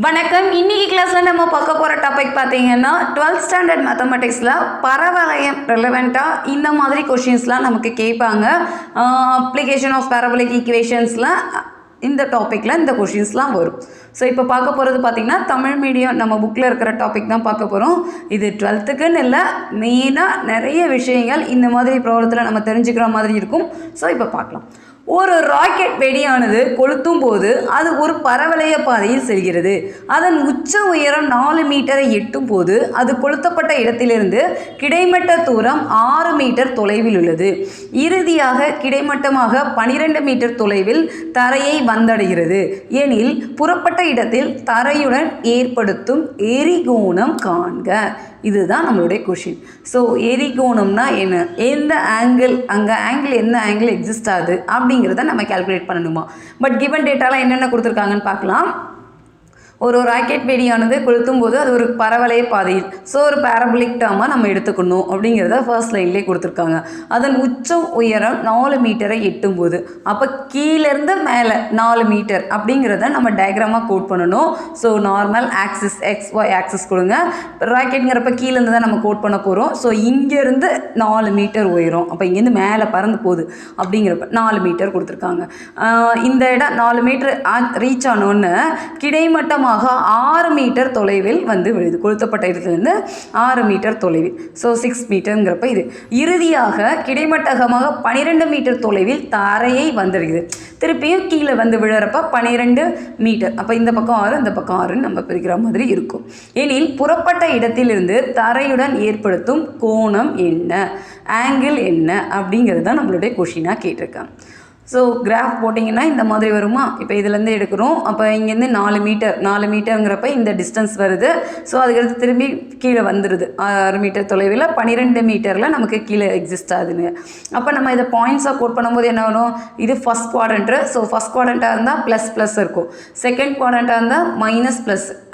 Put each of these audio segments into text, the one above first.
வணக்கம். இன்னைக்கு கிளாஸ்ல நம்ம பார்க்க போற டாபிக் பார்த்தீங்கன்னா 12th ஸ்டாண்டர்ட் மேத்தமெட்டிக்ஸ்ல பரவளையம் ரெலவெண்டா இந்த மாதிரி क्वेश्चंसலாம் நமக்கு கேட்பாங்க. அப்ளிகேஷன் ஆஃப் பாரபோலிக் ஈக்குவேஷன்ஸ்ல இந்த டாபிக்ல இந்த क्वेश्चंसலாம் வரும். ஸோ இப்போ பார்க்க போகிறது பார்த்தீங்கன்னா தமிழ் மீடியம் நம்ம புக்கில் இருக்கிற டாபிக் தான் பார்க்க போகிறோம். இது 12th இல்லை, மெயினாக நிறைய விஷயங்கள் இந்த மாதிரி ப்ராப்ளத்தில் நம்ம தெரிஞ்சுக்கிற மாதிரி இருக்கும். ஸோ இப்போ பார்க்கலாம். ஒரு ராக்கெட் வெடியானது கொளுத்தும் போது அது ஒரு பரவளைய பாதையில் செல்கிறது. அதன் உச்ச உயரம் 4 மீட்டரை எட்டும் போது அது கொளுத்தப்பட்ட இடத்திலிருந்து கிடைமட்ட தூரம் 6 மீட்டர் தொலைவில் உள்ளது. இறுதியாக கிடைமட்டமாக 12 மீட்டர் தொலைவில் தரையை வந்தடைகிறது எனில் புறப்பட்ட இடத்தில் தரையுடன் ஏற்படுத்தும் எரிகோணம் காண்க. இதுதான் நம்மளுடைய கொஷின். ஸோ எரிகோணம்னா என்ன, எந்த ஆங்கிள், அங்கே ஆங்கிள் என்ன ஆங்கிள் எக்ஸிஸ்ட் ஆகுது அப்படிங்கிறத நம்ம கால்குலேட் பண்ணணுமா. பட் கிவன் டேட்டாலாம் என்னென்ன கொடுத்துருக்காங்கன்னு பார்க்கலாம். ஒரு ராக்கெட் வெடியானது கொளுத்தும் போது அது ஒரு பரவளைய பாதையில், ஸோ ஒரு பேரபோலிக் டேர்மாக நம்ம எடுத்துக்கணும் அப்படிங்கிறத ஃபர்ஸ்ட் லைன்லேயே கொடுத்துருக்காங்க. அதன் உச்சம் உயரம் 4 மீட்டரை எட்டும் போது, அப்போ கீழேருந்து மேலே 4 மீட்டர் அப்படிங்கிறத நம்ம டயக்ராமாக கோட் பண்ணணும். So normal axis XY axis கொடுங்க. ராக்கெட்டுங்கிறப்ப கீழேருந்து தான் நம்ம கோட் பண்ண போகிறோம். ஸோ இங்கேருந்து 4 மீட்டர் உயரம், அப்போ இங்கேருந்து மேலே பறந்து போகுது அப்படிங்கிறப்ப 4 மீட்டர் கொடுத்துருக்காங்க. இந்த இடம் 4 மீட்டர் ரீச் ஆனோன்னு கிடைமட்டம் 6 மீட்டர் தொலைவில் வந்து விழுது. கொளுத்தப்பட்ட இடத்துலேருந்து 6 மீட்டர் தொலைவில், ஸோ 6 மீட்டருங்கிறப்ப இது இறுதியாக கிடைமட்டகமாக 12 மீட்டர் தொலைவில் தரையை வந்துடுது. திருப்பியும் கீழே வந்து விழுறப்ப 12 மீட்டர், அப்போ இந்த பக்கம் 6 இந்த பக்கம் 6 நம்ம பிரிக்கிற மாதிரி இருக்கும். எனில் புறப்பட்ட இடத்திலிருந்து தரையுடன் ஏற்படுத்தும் கோணம் என்ன, ஆங்கிள் என்ன அப்படிங்கிறது தான் நம்மளுடைய கொஷினாக கேட்டிருக்காங்க. ஸோ கிராஃப் போட்டிங்கன்னா இந்த மாதிரி வருமா. இப்போ இதுலேருந்து எடுக்கிறோம், அப்போ இங்கேருந்து 4 மீட்டருங்கிறப்ப இந்த டிஸ்டன்ஸ் வருது. ஸோ அதுக்கடுத்து திரும்பி கீழே வந்துடுது 6 மீட்டர் தொலைவில் 12 மீட்டரில் நமக்கு கீழே எக்ஸிஸ்ட் ஆகுதுங்க. அப்போ நம்ம இதை பாயிண்ட்ஸாக கோட் பண்ணும்போது என்ன வரும், இது ஃபஸ்ட் குவாட்ரண்ட்டு. ஸோ ஃபஸ்ட் குவாட்ரண்ட்டாக இருந்தால் ப்ளஸ் இருக்கும், செகண்ட் குவாட்ரண்ட்டாக இருந்தால் மைனஸ்,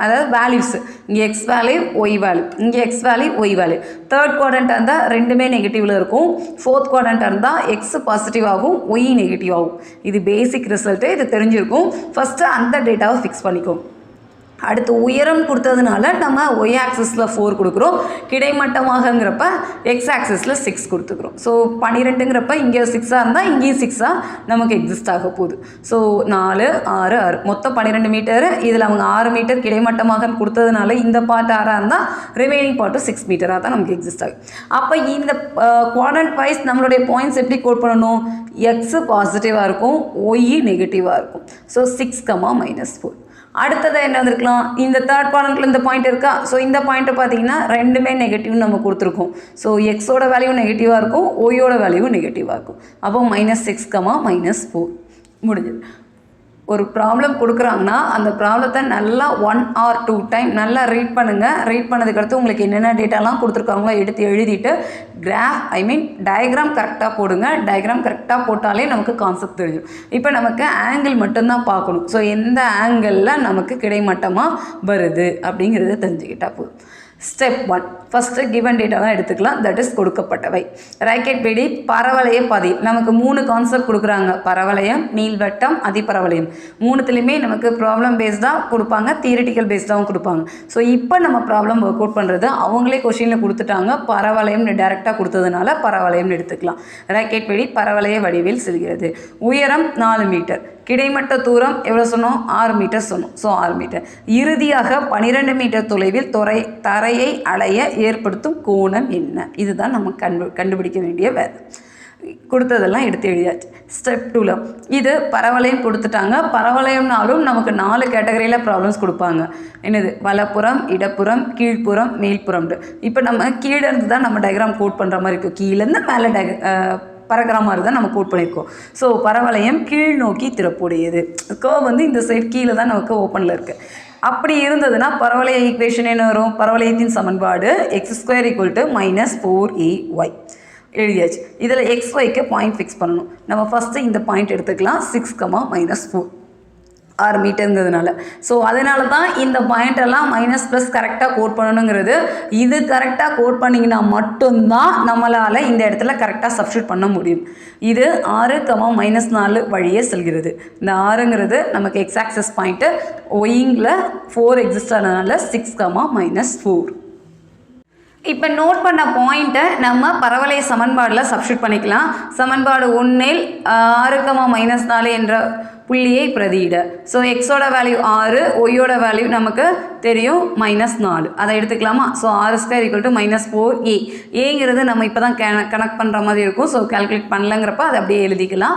அதாவது வேல்யூஸ். இங்கே எக்ஸ் வேல்யூ ஒய் வேல்யூ, இங்கே x value y value. Third குவாட்ரண்ட்டாக இருந்தால் ரெண்டுமே நெகட்டிவில் இருக்கும். ஃபோர்த் குவாட்ரண்ட்டாக இருந்தால் எக்ஸ் பாசிட்டிவ் ஆகும், ஒய் நெகட்டிவ் ஆகும். இது பேசிக் ரிசல்ட்டு, இது தெரிஞ்சிருக்கும். ஃபஸ்ட்டு அந்த டேட்டாவை ஃபிக்ஸ் பண்ணிக்கும். அடுத்து உயரம் கொடுத்ததுனால நம்ம ஒய் ஆக்சிஸில் 4 கொடுக்குறோம், கிடைமட்டமாகங்கிறப்ப எக்ஸ் ஆக்சிஸில் 6 கொடுத்துக்கிறோம். ஸோ 12ங்கிறப்ப இங்கே 6ஆக இருந்தால் இங்கேயும் 6ஆக நமக்கு எக்ஸிஸ்ட் ஆக போகுது. ஸோ 4 6 6 மொத்தம் 12 மீட்டர். இதில் அவங்க 6 மீட்டர் கிடைமட்டமாக கொடுத்ததுனால இந்த பார்ட் 6ஆக இருந்தால் ரிமைனிங் பார்ட்டும் 6 மீட்டராக தான் நமக்கு எக்ஸிஸ்ட் ஆகும். அப்போ இந்த குவாட்ரண்ட் வைஸ் நம்மளுடைய பாயிண்ட்ஸ் எப்படி கோட் பண்ணணும், எக்ஸு பாசிட்டிவாக இருக்கும், ஒய் நெகட்டிவாக இருக்கும். ஸோ 6, -4. அடுத்தது என்ன வந்திருக்கலாம், இந்த தேர்ட் குவாட்ரண்ட்டில் இந்த பாயிண்ட் இருக்கா. ஸோ இந்த பாயிண்ட்டை பார்த்தீங்கன்னா ரெண்டுமே நெகட்டிவ்னு நம்ம கொடுத்துருக்கோம். ஸோ எக்ஸோட வேல்யூ நெகட்டிவாக இருக்கும், ஒய்யோட வேல்யூ நெகட்டிவாக இருக்கும். அப்போ -6, -4 முடிஞ்சது. ஒரு ப்ராப்ளம் கொடுக்குறாங்கன்னா அந்த ப்ராப்ளத்தை நல்லா 1 or 2 டைம் நல்லா ரீட் பண்ணுங்கள். ரீட் பண்ணதுக்கடுத்து உங்களுக்கு என்னென்ன டேட்டாலாம் கொடுத்துருக்காங்களோ எடுத்து எழுதிட்டு டயக்ராம் கரெக்டாக போடுங்க. டயக்ராம் கரெக்டாக போட்டாலே நமக்கு கான்செப்ட் தெரியும். இப்போ நமக்கு ஆங்கிள் மட்டும்தான் பார்க்கணும். ஸோ எந்த ஆங்கிளில் நமக்கு கிடைமட்டமாக வருது அப்படிங்கிறத தெரிஞ்சுக்கிட்டா போதும். ஸ்டெப் 1, ஃபஸ்ட்டு கிவன் டேட்டா தான் எடுத்துக்கலாம். That is கொடுக்கப்பட்டவை. ராக்கெட் வெடி பரவளைய பாதை, நமக்கு 3 கான்செப்ட் கொடுக்குறாங்க. பரவளையம், நீள்வட்டம், அதிபரவளையம். மூணுத்துலேயுமே நமக்கு ப்ராப்ளம் பேஸ்டாக கொடுப்பாங்க, தியரிட்டிக்கல் பேஸ்டாகவும் கொடுப்பாங்க. ஸோ இப்போ நம்ம ப்ராப்ளம் ஒர்க் அவுட் பண்ணுறது அவங்களே கொஷினில் கொடுத்துட்டாங்க. பரவளையம்னு டேரெக்டாக கொடுத்ததுனால பரவளையம்னு எடுத்துக்கலாம். ராக்கெட் வெடி பரவளைய வடிவில் செல்கிறது. உயரம் 4 மீட்டர், கிடைமட்ட தூரம் எவ்வளோ சொன்னோம், 6 மீட்டர் சொன்னோம். So 6 metre. இறுதியாக 12 மீட்டர் தொலைவில் தரையை அடைய ஏற்படுத்தும் கோணம் என்ன, இதுதான் நம்ம கண்டுபிடிக்க வேண்டிய வேலை. கொடுத்ததெல்லாம் எடுத்து எழுதியாச்சு. ஸ்டெப் 2ல் இது பரவளையம் கொடுத்துட்டாங்க. பரவளையம்னாலும் நமக்கு 4 கேட்டகரியில் ப்ராப்ளம்ஸ் கொடுப்பாங்க. என்னது, வலப்புறம், இடப்புறம், கீழ்ப்புறம், மேல்புறம்ட்டு. இப்போ நம்ம கீழே இருந்து தான் நம்ம டயக்ராம் கோட் பண்ணுற மாதிரி இருக்கும். கீழேருந்து மேலே பறக்கிற மாதிரி தான் நம்ம கோட் பண்ணியிருக்கோம். ஸோ பரவளையம் கீழ் நோக்கி திறப்புடையது. கர்வ் வந்து இந்த சைடு கீழே தான் நமக்கு ஓப்பனில் இருக்குது. அப்படி இருந்ததுன்னா பரவளைய ஈக்குவேஷன் என்ன வரும், பரவளையத்தின் சமன்பாடு x² = -4ay எழுதியாச்சு. இதில் xyக்கு பாயிண்ட் ஃபிக்ஸ் பண்ணணும். நம்ம ஃபஸ்ட்டு இந்த பாயிண்ட் எடுத்துக்கலாம், 6, -4. 6 மீட்டருங்கிறதுனால. ஸோ அதனால தான் இந்த பாயிண்டெல்லாம் மைனஸ் ப்ளஸ் கரெக்டாக கோட் பண்ணணுங்கிறது. இது கரெக்டாக கோட் பண்ணிங்கன்னா மட்டும்தான் நம்மளால் இந்த இடத்துல கரெக்டாக சப்ஸ்டியூட் பண்ண முடியும். இது 6, -4 வழியே செல்கிறது. இந்த 6ங்கிறது நமக்கு எக்ஸ் ஆக்சஸ் பாயிண்ட்டு, ஒயிங்கில் 4 எக்ஸிஸ்ட் ஆனதுனால 6, -4. இப்போ நோட் பண்ண பாயிண்ட்டை நம்ம பரவளைய சமன்பாடில் சப்ஸ்டியூட் பண்ணிக்கலாம். சமன்பாடு 1ல் 6, -4 என்ற புள்ளியை பிரதியிட. ஸோ எக்ஸோட வேல்யூ 6, ஒய்யோட வேல்யூ நமக்கு தெரியும் -4. அதை எடுத்துக்கலாமா? So r² -4a. ஏங்கிறது நம்ம இப்போ தான் கனெக்ட் பண்ணுற மாதிரி இருக்கும். ஸோ கால்குலேட் பண்ணலங்கிறப்ப அதை அப்படியே எழுதிக்கலாம்.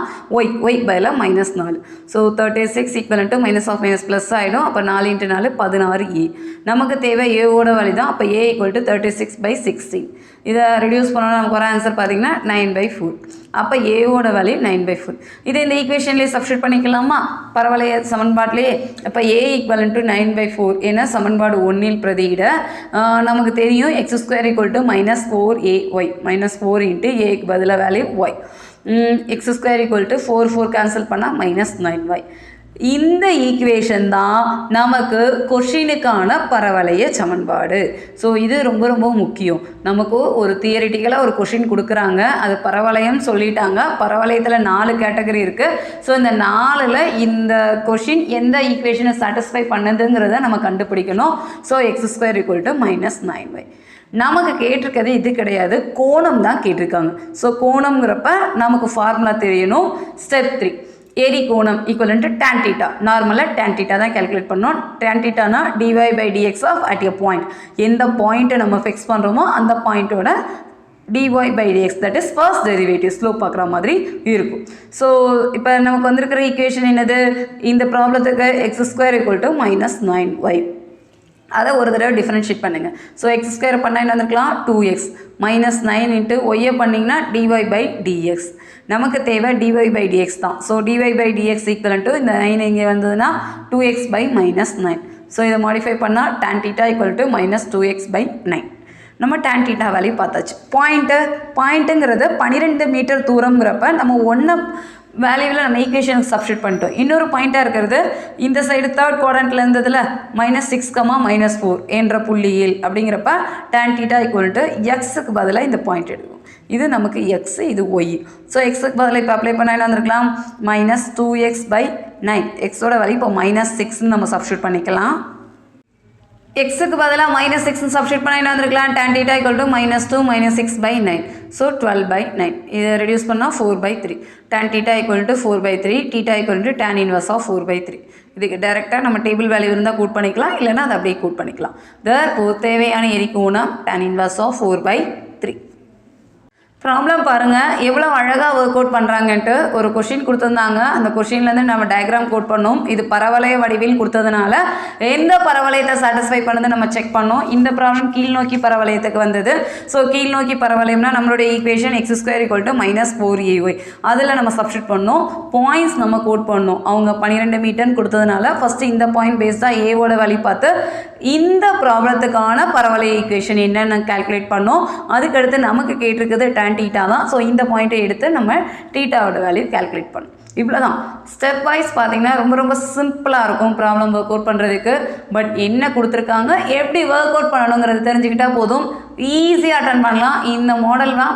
ஒய் பதில் -4. ஸோ 36 = ப்ளஸ் ஆகிடும். அப்போ 4 × 4 16a. நமக்கு தேவை ஏவோட வேல்யூ தான். அப்போ a = 36/16. இதை ரெடியூஸ் பண்ணோன்னா நமக்கு வர ஆன்சர் பார்த்தீங்கன்னா 9/4. அப்போ ஏவோட வேல்யூ 9/4. இதை இந்த ஈக்குவேஷன்லேயே சப்ஸ்டியூட் பண்ணிக்கலாமா? பரவளைய சமன்பாட்டிலேயே. அப்போ a = 9/4 என சமன்பாடு 1ல் பிரதியிட நமக்கு தெரியும் x² -4ay. -4 × aக்கு பதிலாக வேல்யூ y. x² 4 கேன்சல் பண்ணால் -9y. இந்த ஈக்குவேஷன் தான் நமக்கு கொஷினுக்கான பரவளைய சமன்பாடு. ஸோ இது ரொம்ப ரொம்ப முக்கியம். நமக்கு ஒரு தியரிட்டிக்கலாக ஒரு கொஷின் கொடுக்குறாங்க, அது பரவளையம் சொல்லிட்டாங்க. பரவளையத்தில் 4 கேட்டகரி இருக்குது. ஸோ இந்த 4ல் இந்த கொஷின் எந்த ஈக்குவேஷனை சாட்டிஸ்ஃபை பண்ணுதுங்கிறத நம்ம கண்டுபிடிக்கணும். So x² -9y. நமக்கு கேட்டிருக்கிறது இது கிடையாது, கோணம் தான் கேட்டிருக்காங்க. ஸோ கோணம்ங்கிறப்ப நமக்கு ஃபார்முலா தெரியணும். ஸ்டெப் 3, ஏரி கோணம் ஈக்குவல் டு tan θ. நார்மலாக tan θ தான் கேல்குலேட் பண்ணோம். tan θனா dy/dx of at a point. எந்த பாயிண்ட்டை நம்ம ஃபிக்ஸ் பண்ணுறோமோ அந்த பாயிண்ட்டோட dy/dx, that is first derivative, slope பார்க்குற மாதிரி இருக்கும். ஸோ இப்போ நமக்கு வந்திருக்கிற ஈக்குவேஷன் என்னது? இந்த ப்ராப்ளத்துக்கு x² -9y. அதை ஒரு தடவை டிஃபரன்ஷியேட் பண்ணுங்கள். ஸோ x² பண்ணால் என்ன வந்துருக்கலாம்? 2x. -9 × y பண்ணிங்கன்னா dy/dx. நமக்கு தேவை dy/dx தான். ஸோ dy/dx ஈக்குவல் டு இந்த 9 இங்கே வந்ததுன்னா 2x/-9. ஸோ இதை மாடிஃபை பண்ணால் tan θ = -2x/9. நம்ம tan θ வேல்யூ பார்த்தாச்சு. பாயிண்ட்டுங்கிறது 12 மீட்டர் தூரங்கிறப்ப நம்ம வேல்யூவில் நம்ம ஈக்குவேஷனுக்கு சப்ஸ்டியூட் பண்ணிட்டோம். இன்னொரு பாயிண்ட்டாக இருக்கிறது இந்த சைடு தேர்ட் குவாட்ரண்ட்டில் இருந்ததில் -6, -4 என்ற புள்ளியில் அப்படிங்கிறப்ப tan θ = எக்ஸுக்கு பதிலாக இந்த பாயிண்ட் எடுக்கும். இது நமக்கு எக்ஸ், இது ஒய். ஸோ எக்ஸுக்கு பதிலாக இப்போ அப்ளை பண்ணால் என்ன வந்திருக்கலாம்? -2x/9. எக்ஸோட வேல்யூ இப்போ -6ன்னு நம்ம சப்ஸ்டியூட் பண்ணிக்கலாம். எக்ஸுக்கு பதிலாக -6 சப்ஸ்டியூட் பண்ணால் என்ன வந்திருக்கலாம்? tan θ = -2 -6/9. ஸோ 12/9. இதை ரெடியூஸ் பண்ணால் 4/3. tan θ = 4/3. θ = tan inverse of 4/3. இதுக்கு டைரெக்டாக நம்ம டேபிள் வேல்யூ இருந்தால் கூட் பண்ணிக்கலாம், இல்லைனா அதை அப்படியே கூட் பண்ணிக்கலாம். தேவையான ஏரி கோணம் tan inverse of 4/3. ப்ராப்ளம் பாருங்கள், எவ்வளோ அழகாக ஒர்க் அவுட் பண்ணுறாங்கன்ட்டு. ஒரு கொஷின் கொடுத்துருந்தாங்க, அந்த கொஷின்லேருந்து நம்ம டயக்ராம் கோட் பண்ணோம். இது பரவளைய வடிவில் கொடுத்ததுனால எந்த பரவளையத்தை சாட்டிஸ்ஃபை பண்ணுது நம்ம செக் பண்ணோம். இந்த ப்ராப்ளம் கீழ் நோக்கி பரவளையத்துக்கு வந்தது. ஸோ கீழ் நோக்கி பரவளையம்னா நம்மளுடைய ஈக்குவேஷன் x² = -4ay. அதில் நம்ம சப்ஸ்டியூட் பண்ணோம். பாயிண்ட்ஸ் நம்ம கோட் பண்ணோம். அவங்க 12 மீட்டர்னு கொடுத்ததுனால ஃபஸ்ட்டு இந்த பாயிண்ட் பேஸ்டாக ஏவோட வேல்யூ பார்த்து இந்த ப்ராப்ளத்துக்கான பரவளைய ஈக்குவேஷன் என்னென்னு கால்குலேட் பண்ணோம். அதுக்கடுத்து நமக்கு கேட்டிருக்குது tan θ தான். ஸோ இந்த பாயிண்ட்டை எடுத்து நம்ம θவோட வேல்யூ கால்குலேட் பண்ணோம். இவ்வளோ தான். ஸ்டெப் வைஸ் பார்த்தீங்கன்னா ரொம்ப ரொம்ப சிம்பிளாக இருக்கும் ப்ராப்ளம் ஒர்க் அவுட் பண்ணுறதுக்கு. பட் என்ன கொடுத்துருக்காங்க, எப்படி ஒர்க் அவுட் பண்ணணுங்கிறது தெரிஞ்சுக்கிட்டால் போதும், ஈஸியாக அட்டன் பண்ணலாம். இந்த மாடல் தான்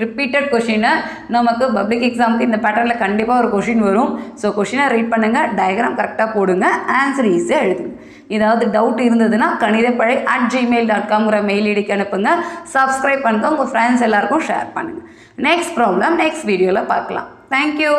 ரிப்பீட்டட் கொஷினை நமக்கு பப்ளிக் எக்ஸாமுக்கு இந்த பேட்டர்னில் கண்டிப்பாக ஒரு கொஷின் வரும். ஸோ கொஷினை ரீட் பண்ணுங்கள், டயக்ராம் கரெக்டாக போடுங்க, ஆன்சர் ஈஸியாக எழுதுங்க. ஏதாவது டவுட் இருந்ததுன்னா kanithapezhai@gmail.com மெயில் ஐடிக்கு அனுப்புங்க. சப்ஸ்கிரைப் பண்ணுங்க, உங்கள் ஃப்ரெண்ட்ஸ் எல்லாருக்கும் ஷேர் பண்ணுங்கள். நெக்ஸ்ட் ப்ராப்ளம் நெக்ஸ்ட் வீடியோவில் பார்க்கலாம். தேங்க்யூ.